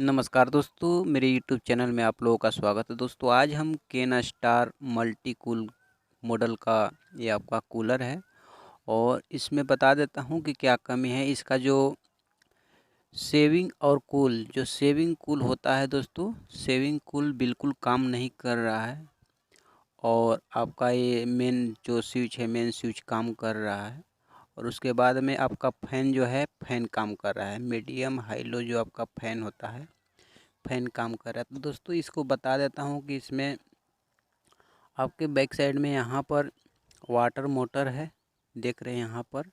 नमस्कार दोस्तों, मेरे यूट्यूब चैनल में आप लोगों का स्वागत है। दोस्तों आज हम केन स्टार मल्टी कूल मॉडल का ये आपका कूलर है और इसमें बता देता हूँ कि क्या कमी है। इसका जो सेविंग कूल होता है दोस्तों, सेविंग कूल बिल्कुल काम नहीं कर रहा है। और आपका ये मेन स्विच काम कर रहा है। और उसके बाद में आपका फ़ैन जो है फ़ैन काम कर रहा है, मीडियम हाई लो जो आपका फ़ैन होता है फ़ैन काम कर रहा है। तो दोस्तों इसको बता देता हूँ कि इसमें आपके बैक साइड में यहाँ पर वाटर मोटर है, देख रहे हैं यहाँ पर।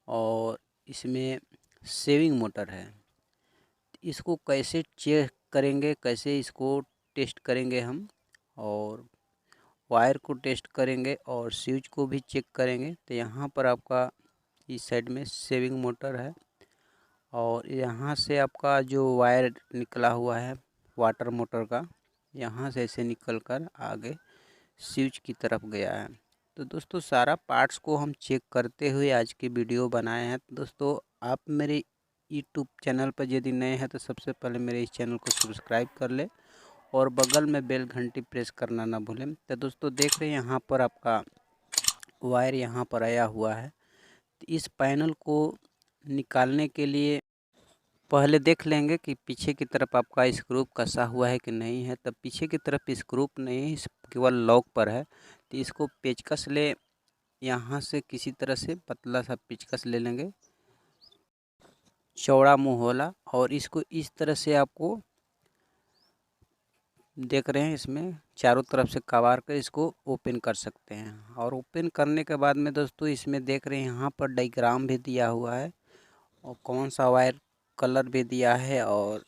और इसमें सेविंग मोटर है। इसको कैसे चेक करेंगे, कैसे इसको टेस्ट करेंगे हम, और वायर को टेस्ट करेंगे और स्विच को भी चेक करेंगे। तो यहाँ पर आपका इस साइड में सेविंग मोटर है और यहाँ से आपका जो वायर निकला हुआ है वाटर मोटर का, यहाँ से ऐसे निकल कर आगे स्विच की तरफ गया है। तो दोस्तों सारा पार्ट्स को हम चेक करते हुए आज की वीडियो बनाए हैं। तो दोस्तों आप मेरे यूट्यूब चैनल पर यदि नए हैं तो सबसे पहले मेरे इस चैनल को सब्सक्राइब कर ले और बगल में बेल घंटी प्रेस करना ना भूलें। तो दोस्तों देख रहे हैं यहाँ पर आपका वायर यहाँ पर आया हुआ है। तो इस पैनल को निकालने के लिए पहले देख लेंगे कि पीछे की तरफ आपका स्क्रू कसा हुआ है कि नहीं है। तब पीछे की तरफ स्क्रू नहीं है, केवल लॉक पर है। तो इसको पेचकस ले, यहाँ से किसी तरह से पतला सा पेचकस ले लेंगे, चौड़ा मुंह वाला। और इसको इस तरह से आपको देख रहे हैं, इसमें चारों तरफ से कबार कर इसको ओपन कर सकते हैं। और ओपन करने के बाद में दोस्तों इसमें देख रहे हैं यहाँ पर डायग्राम भी दिया हुआ है और कौन सा वायर कलर भी दिया है। और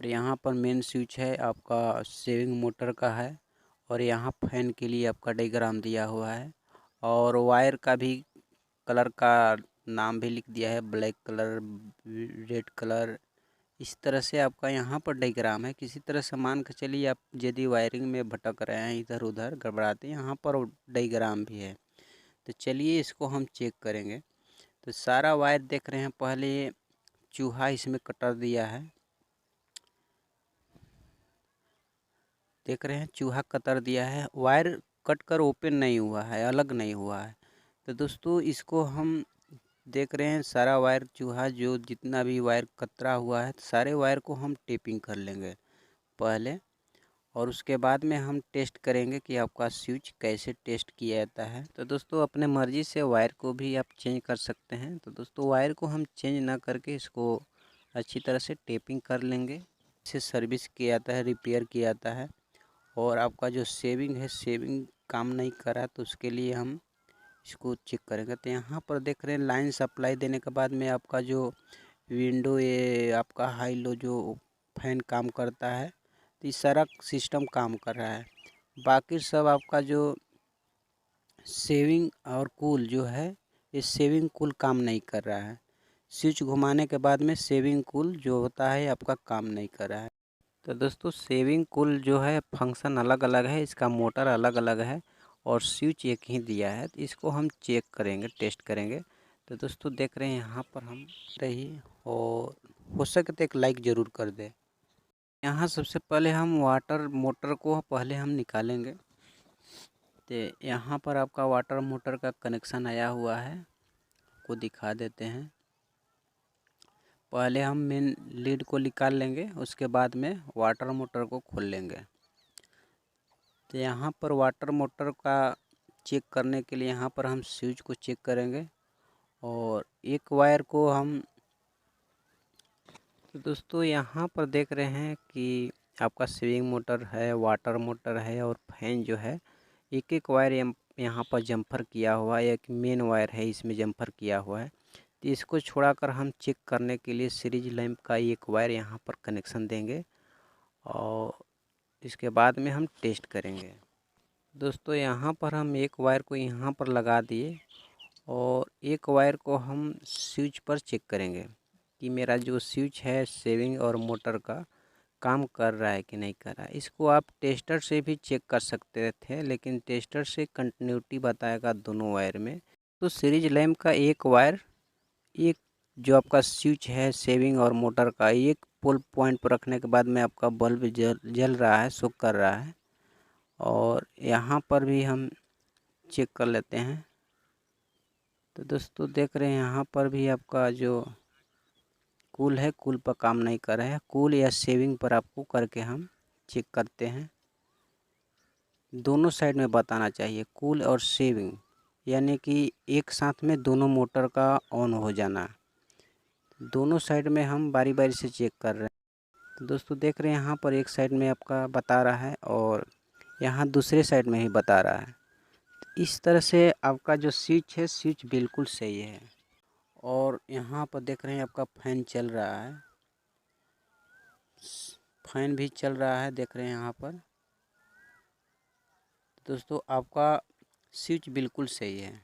यहाँ पर मेन स्विच है आपका सेविंग मोटर का है। और यहाँ फैन के लिए आपका डायग्राम दिया हुआ है और वायर का भी कलर का नाम भी लिख दिया है, ब्लैक कलर, रेड कलर। इस तरह से आपका यहाँ पर डायग्राम है। किसी तरह से मान के चलिए आप यदि वायरिंग में भटक रहे हैं, इधर उधर गड़बड़ाते हैं, यहाँ पर डायग्राम भी है। तो चलिए इसको हम चेक करेंगे। तो सारा वायर देख रहे हैं, पहले चूहा इसमें कटर दिया है, देख रहे हैं चूहा कतर दिया है। वायर कट कर ओपन नहीं हुआ है, अलग नहीं हुआ है। तो दोस्तों इसको हम देख रहे हैं सारा वायर चूहा जो जितना भी वायर कतरा हुआ है, सारे वायर को हम टेपिंग कर लेंगे पहले। और उसके बाद में हम टेस्ट करेंगे कि आपका स्विच कैसे टेस्ट किया जाता है। तो दोस्तों अपने मर्ज़ी से वायर को भी आप चेंज कर सकते हैं। तो दोस्तों वायर को हम चेंज ना करके इसको अच्छी तरह से टेपिंग कर लेंगे। इसे सर्विस किया जाता है, रिपेयर किया जाता है। और आपका जो सेविंग है, सेविंग काम नहीं कर रहा तो उसके लिए हम इसको चेक करेंगे। तो यहाँ पर देख रहे हैं लाइन सप्लाई देने के बाद में आपका जो विंडो, ये आपका हाई लो जो फैन काम करता है, तो ये सारा सिस्टम काम कर रहा है। बाकी सब आपका जो सेविंग और कूल जो है, ये सेविंग कूल काम नहीं कर रहा है। स्विच घुमाने के बाद में सेविंग कूल जो होता है आपका काम नहीं कर रहा है। तो दोस्तों सेविंग कूल जो है फंक्शन अलग अलग है, इसका मोटर अलग अलग है और स्विच एक ही दिया है। तो इसको हम चेक करेंगे, टेस्ट करेंगे। तो दोस्तों देख रहे हैं यहाँ पर हम रही, और हो सके तो एक लाइक ज़रूर कर दे। यहाँ सबसे पहले हम वाटर मोटर को पहले हम निकालेंगे। तो यहाँ पर आपका वाटर मोटर का कनेक्शन आया हुआ है, को दिखा देते हैं। पहले हम मेन लीड को निकाल लेंगे, उसके बाद में वाटर मोटर को खोल लेंगे। तो यहाँ पर वाटर मोटर का चेक करने के लिए यहाँ पर हम स्विच को चेक करेंगे और एक वायर को हम, तो दोस्तों यहाँ पर देख रहे हैं कि आपका स्विंग मोटर है, वाटर मोटर है और फैन जो है, एक एक वायर यहाँ पर जम्फर किया हुआ है। एक मेन वायर है इसमें जम्फर किया हुआ है। तो इसको छोड़ाकर हम चेक करने के लिए सीरीज लैंप का एक वायर यहाँ पर कनेक्शन देंगे और इसके बाद में हम टेस्ट करेंगे। दोस्तों यहाँ पर हम एक वायर को यहाँ पर लगा दिए और एक वायर को हम स्विच पर चेक करेंगे कि मेरा जो स्विच है सेविंग और मोटर का काम कर रहा है कि नहीं कर रहा है। इसको आप टेस्टर से भी चेक कर सकते थे, लेकिन टेस्टर से कंटिन्यूटी बताएगा दोनों वायर में। तो सीरीज लैंप का एक वायर एक जो आपका स्विच है सेविंग और मोटर का, एक पुल पॉइंट पर रखने के बाद में आपका बल्ब जल रहा है, शो कर रहा है। और यहाँ पर भी हम चेक कर लेते हैं। तो दोस्तों देख रहे हैं यहाँ पर भी आपका जो कूल है, कूल पर काम नहीं कर रहा है। कूल या सेविंग पर आपको करके हम चेक करते हैं। दोनों साइड में बताना चाहिए, कूल और सेविंग, यानी कि एक साथ में दोनों मोटर का ऑन हो जाना। दोनों साइड में हम बारी बारी से चेक कर रहे हैं। तो दोस्तों देख रहे हैं यहाँ पर एक साइड में आपका बता रहा है और यहाँ दूसरे साइड में ही बता रहा है। इस तरह से आपका जो स्विच है, स्विच बिल्कुल सही है। और यहाँ पर देख रहे हैं आपका फैन चल रहा है, फैन भी चल रहा है, देख रहे हैं यहाँ पर। दोस्तों आपका स्विच बिल्कुल सही है।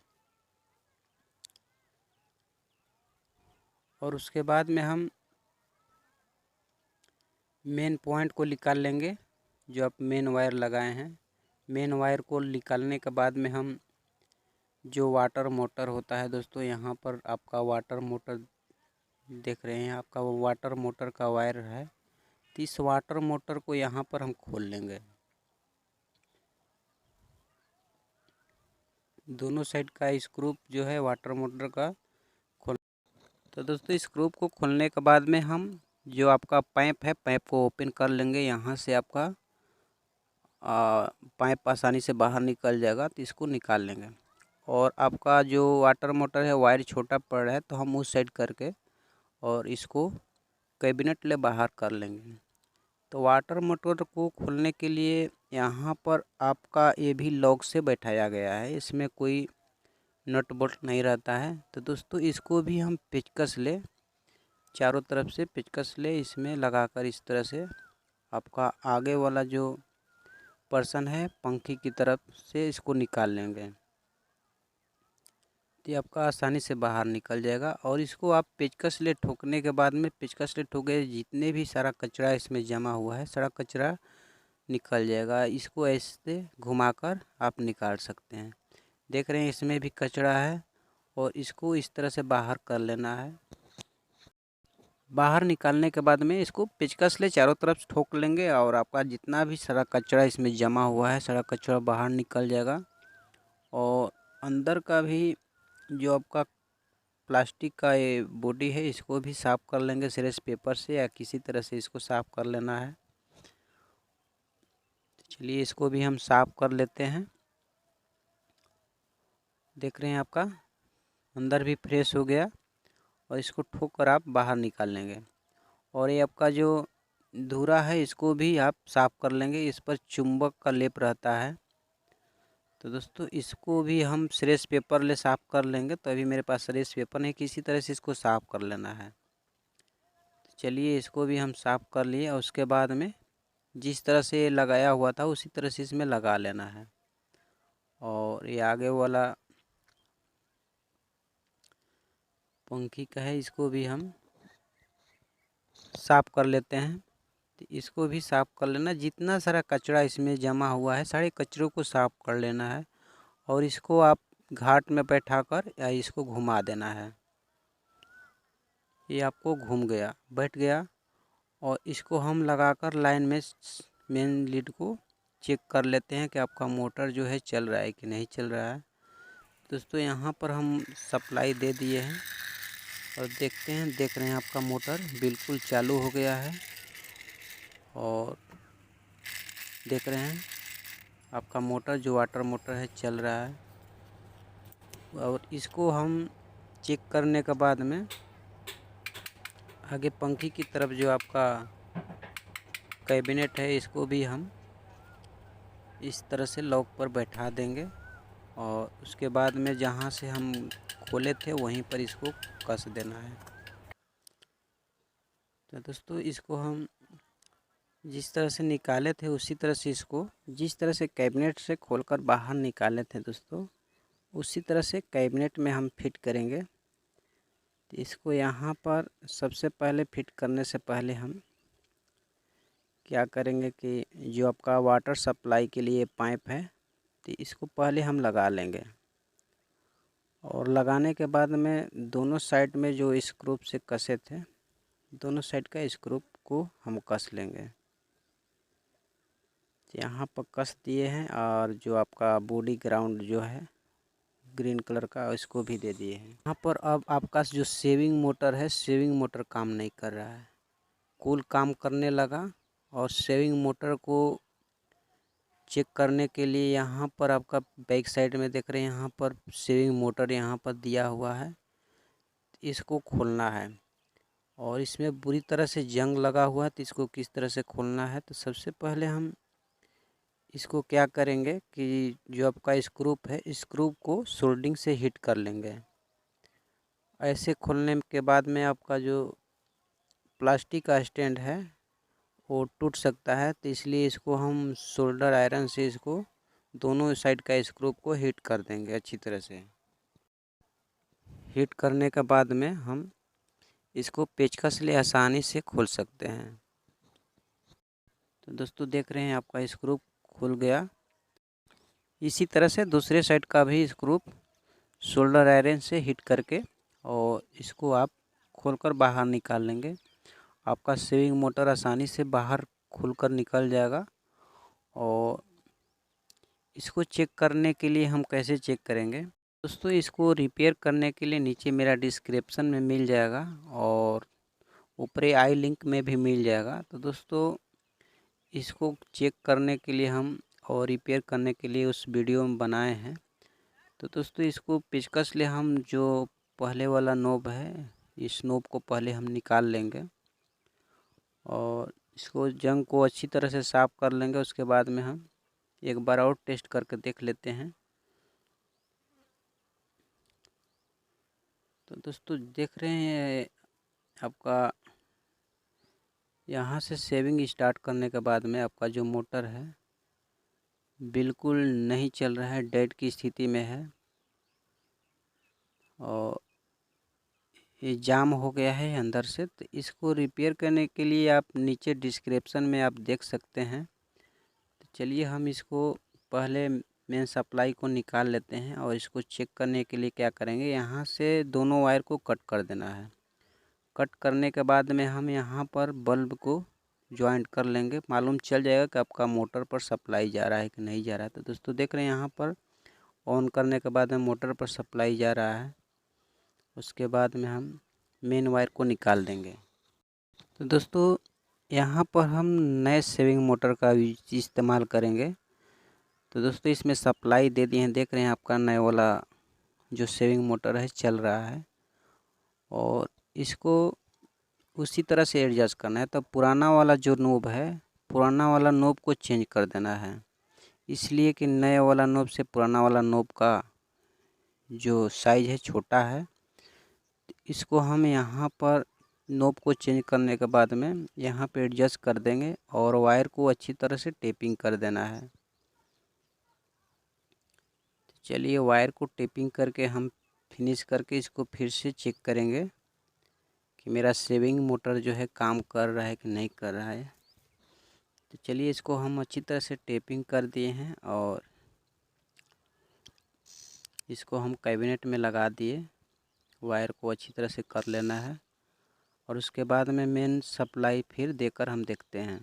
और उसके बाद में हम मेन पॉइंट को निकाल लेंगे, जो आप मेन वायर लगाए हैं। मेन वायर को निकालने के बाद में हम जो वाटर मोटर होता है दोस्तों, यहाँ पर आपका वाटर मोटर देख रहे हैं, आपका वो वाटर मोटर का वायर है। तो इस वाटर मोटर को यहाँ पर हम खोल लेंगे। दोनों साइड का स्क्रू जो है वाटर मोटर का खोल। तो दोस्तों स्क्रू को खोलने के बाद में हम जो आपका पाइप है, पाइप को ओपन कर लेंगे। यहाँ से आपका पाइप आसानी से बाहर निकल जाएगा, तो इसको निकाल लेंगे। और आपका जो वाटर मोटर है वायर छोटा पड़ रहा है, तो हम उस साइड करके और इसको कैबिनेट ले बाहर कर लेंगे। तो वाटर मोटर को खोलने के लिए यहाँ पर आपका ये भी लॉक से बैठाया गया है, इसमें कोई नट बोल्ट नहीं रहता है। तो दोस्तों इसको भी हम पेचकस ले, चारों तरफ से पेचकस ले इसमें लगाकर इस तरह से आपका आगे वाला जो पर्सन है पंखी की तरफ से इसको निकाल लेंगे। तो ये आपका आसानी से बाहर निकल जाएगा। और इसको आप पेचकस ले ठोकने के बाद में, पेचकस ले ठोके जितने भी सारा कचरा इसमें जमा हुआ है, सारा कचरा निकल जाएगा। इसको ऐसे घुमाकर आप निकाल सकते हैं। देख रहे हैं इसमें भी कचरा है और इसको इस तरह से बाहर कर लेना है। बाहर निकालने के बाद में इसको पेचकस ले चारों तरफ से ठोक लेंगे और आपका जितना भी सारा कचरा इसमें जमा हुआ है, सारा कचरा बाहर निकल जाएगा। और अंदर का भी जो आपका प्लास्टिक का ये बॉडी है, इसको भी साफ़ कर लेंगे सीरेश पेपर से या किसी तरह से इसको साफ़ कर लेना है। चलिए इसको भी हम साफ़ कर लेते हैं। देख रहे हैं आपका अंदर भी फ्रेश हो गया और इसको ठोक कर आप बाहर निकाल लेंगे। और ये आपका जो धूरा है इसको भी आप साफ़ कर लेंगे, इस पर चुंबक का लेप रहता है। तो दोस्तों इसको भी हम सीरेश पेपर ले साफ़ कर लेंगे। तो अभी मेरे पास सीरेश पेपर नहीं, किसी तरह से इसको साफ़ कर लेना है। चलिए इसको भी हम साफ़ कर लिए और उसके बाद में जिस तरह से लगाया हुआ था उसी तरह से इसमें लगा लेना है। और ये आगे वाला पंखी का है, इसको भी हम साफ़ कर लेते हैं। तो इसको भी साफ़ कर लेना, जितना सारा कचरा इसमें जमा हुआ है सारे कचरों को साफ़ कर लेना है। और इसको आप घाट में बैठाकर या इसको घुमा देना है। ये आपको घूम गया, बैठ गया। और इसको हम लगाकर लाइन में मेन लीड को चेक कर लेते हैं कि आपका मोटर जो है चल रहा है कि नहीं चल रहा है। दोस्तों यहाँ पर हम सप्लाई दे दिए हैं और देखते हैं, देख रहे हैं आपका मोटर बिल्कुल चालू हो गया है। और देख रहे हैं आपका मोटर जो वाटर मोटर है चल रहा है। और इसको हम चेक करने के बाद में आगे पंखी की तरफ जो आपका कैबिनेट है इसको भी हम इस तरह से लॉक पर बैठा देंगे। और उसके बाद में जहाँ से हम खोले थे वहीं पर इसको कस देना है। तो दोस्तों इसको हम जिस तरह से निकाले थे उसी तरह से इसको, जिस तरह से कैबिनेट से खोलकर बाहर निकाले थे दोस्तों, उसी तरह से कैबिनेट में हम फिट करेंगे। तो इसको यहाँ पर सबसे पहले फिट करने से पहले हम क्या करेंगे कि जो आपका वाटर सप्लाई के लिए पाइप है, तो इसको पहले हम लगा लेंगे। और लगाने के बाद में दोनों साइड में जो स्क्रू से कसे थे, दोनों साइड का स्क्रू को हम कस लेंगे। यहाँ पर कस दिए हैं और जो आपका बॉडी ग्राउंड जो है ग्रीन कलर का, इसको भी दे दिए हैं। यहाँ पर अब आपका जो सेविंग मोटर है, सेविंग मोटर काम नहीं कर रहा है। कूल काम करने लगा और सेविंग मोटर को चेक करने के लिए यहाँ पर आपका बैक साइड में देख रहे हैं, यहाँ पर सेविंग मोटर यहाँ पर दिया हुआ है। इसको खोलना है और इसमें बुरी तरह से जंग लगा हुआ है, तो इसको किस तरह से खोलना है। तो सबसे पहले हम इसको क्या करेंगे कि जो आपका स्क्रू है, स्क्रू को सोल्डिंग से हीट कर लेंगे। ऐसे खोलने के बाद में आपका जो प्लास्टिक का स्टैंड है वो टूट सकता है, तो इसलिए इसको हम सोल्डर आयरन से इसको दोनों साइड का स्क्रू को हीट कर देंगे अच्छी तरह से। हीट करने के बाद में हम इसको पेचकस से आसानी से खोल सकते हैं। तो दोस्तों देख रहे हैं आपका स्क्रू खुल गया। इसी तरह से दूसरे साइड का भी स्क्रू सोल्डर आयरन से हीट करके और इसको आप खोलकर बाहर निकाल लेंगे। आपका सेविंग मोटर आसानी से बाहर खुलकर निकल जाएगा। और इसको चेक करने के लिए हम कैसे चेक करेंगे दोस्तों, इसको रिपेयर करने के लिए नीचे मेरा डिस्क्रिप्शन में मिल जाएगा और ऊपरी आई लिंक में भी मिल जाएगा। तो दोस्तों इसको चेक करने के लिए हम और रिपेयर करने के लिए उस वीडियो में बनाए हैं। तो दोस्तों इसको पेचकस ले हम जो पहले वाला नोब है, इस नोब को पहले हम निकाल लेंगे और इसको जंग को अच्छी तरह से साफ़ कर लेंगे। उसके बाद में हम एक बार और टेस्ट करके देख लेते हैं। तो दोस्तों देख रहे हैं आपका यहाँ से सेविंग स्टार्ट करने के बाद में आपका जो मोटर है बिल्कुल नहीं चल रहा है, डेड की स्थिति में है और ये जाम हो गया है अंदर से। तो इसको रिपेयर करने के लिए आप नीचे डिस्क्रिप्शन में आप देख सकते हैं। तो चलिए हम इसको पहले मेन सप्लाई को निकाल लेते हैं और इसको चेक करने के लिए क्या करेंगे, यहाँ से दोनों वायर को कट कर देना है। कट करने के बाद में हम यहाँ पर बल्ब को जॉइंट कर लेंगे। मालूम चल जाएगा कि आपका मोटर पर सप्लाई जा रहा है कि नहीं जा रहा है। तो दोस्तों देख रहे हैं यहाँ पर ऑन करने के बाद में मोटर पर सप्लाई जा रहा है। उसके बाद में हम मेन वायर को निकाल देंगे। तो दोस्तों यहाँ पर हम नए सेविंग मोटर का इस्तेमाल करेंगे। तो दोस्तों इसमें सप्लाई दे दिए हैं, देख रहे हैं आपका नया वाला जो सेविंग मोटर है चल रहा है और इसको उसी तरह से एडजस्ट करना है। तो पुराना वाला जो नोब है, पुराना वाला नोब को चेंज कर देना है, इसलिए कि नए वाला नोब से पुराना वाला नोब का जो साइज़ है छोटा है। इसको हम यहाँ पर नोब को चेंज करने के बाद में यहाँ पे एडजस्ट कर देंगे और वायर को अच्छी तरह से टेपिंग कर देना है। तो चलिए वायर को टेपिंग करके हम फिनिश करके इसको फिर से चेक करेंगे कि मेरा सेविंग मोटर जो है काम कर रहा है कि नहीं कर रहा है। तो चलिए इसको हम अच्छी तरह से टेपिंग कर दिए हैं और इसको हम कैबिनेट में लगा दिए। वायर को अच्छी तरह से कर लेना है और उसके बाद में मेन सप्लाई फिर देकर हम देखते हैं।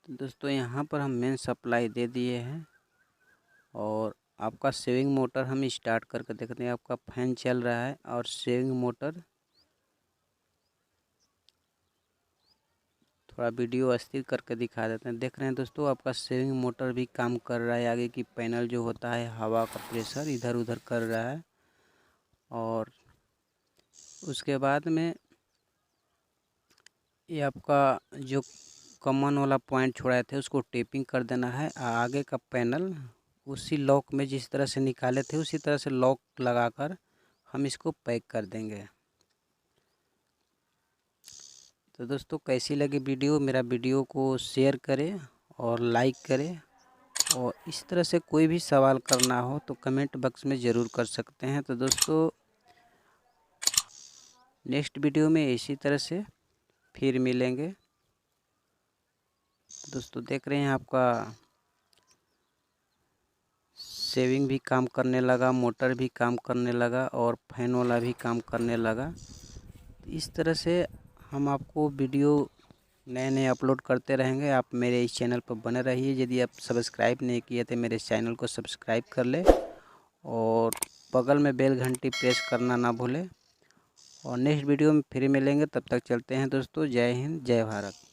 तो दोस्तों यहाँ पर हम मेन सप्लाई दे दिए हैं और आपका सेविंग मोटर हम स्टार्ट करके देखते हैं। आपका फैन चल रहा है और सेविंग मोटर थोड़ा वीडियो अस्थिर करके दिखा देते हैं। देख रहे हैं दोस्तों आपका सेविंग मोटर भी काम कर रहा है। आगे की पैनल जो होता है हवा का प्रेशर इधर उधर कर रहा है और उसके बाद में ये आपका जो कॉमन वाला पॉइंट छोड़ाए थे उसको टेपिंग कर देना है। आगे का पैनल उसी लॉक में जिस तरह से निकाले थे उसी तरह से लॉक लगाकर हम इसको पैक कर देंगे। तो दोस्तों कैसी लगी वीडियो, मेरा वीडियो को शेयर करें और लाइक करें और इस तरह से कोई भी सवाल करना हो तो कमेंट बॉक्स में ज़रूर कर सकते हैं। तो दोस्तों नेक्स्ट वीडियो में इसी तरह से फिर मिलेंगे। तो दोस्तों देख रहे हैं आपका सेविंग भी काम करने लगा, मोटर भी काम करने लगा और फैन वाला भी काम करने लगा। इस तरह से हम आपको वीडियो नए नए अपलोड करते रहेंगे। आप मेरे इस चैनल पर बने रहिए। यदि आप सब्सक्राइब नहीं किए तो मेरे चैनल को सब्सक्राइब कर ले और बगल में बेल घंटी प्रेस करना ना भूलें। और नेक्स्ट वीडियो में फिर मिलेंगे, तब तक चलते हैं दोस्तों। जय हिंद, जय भारत।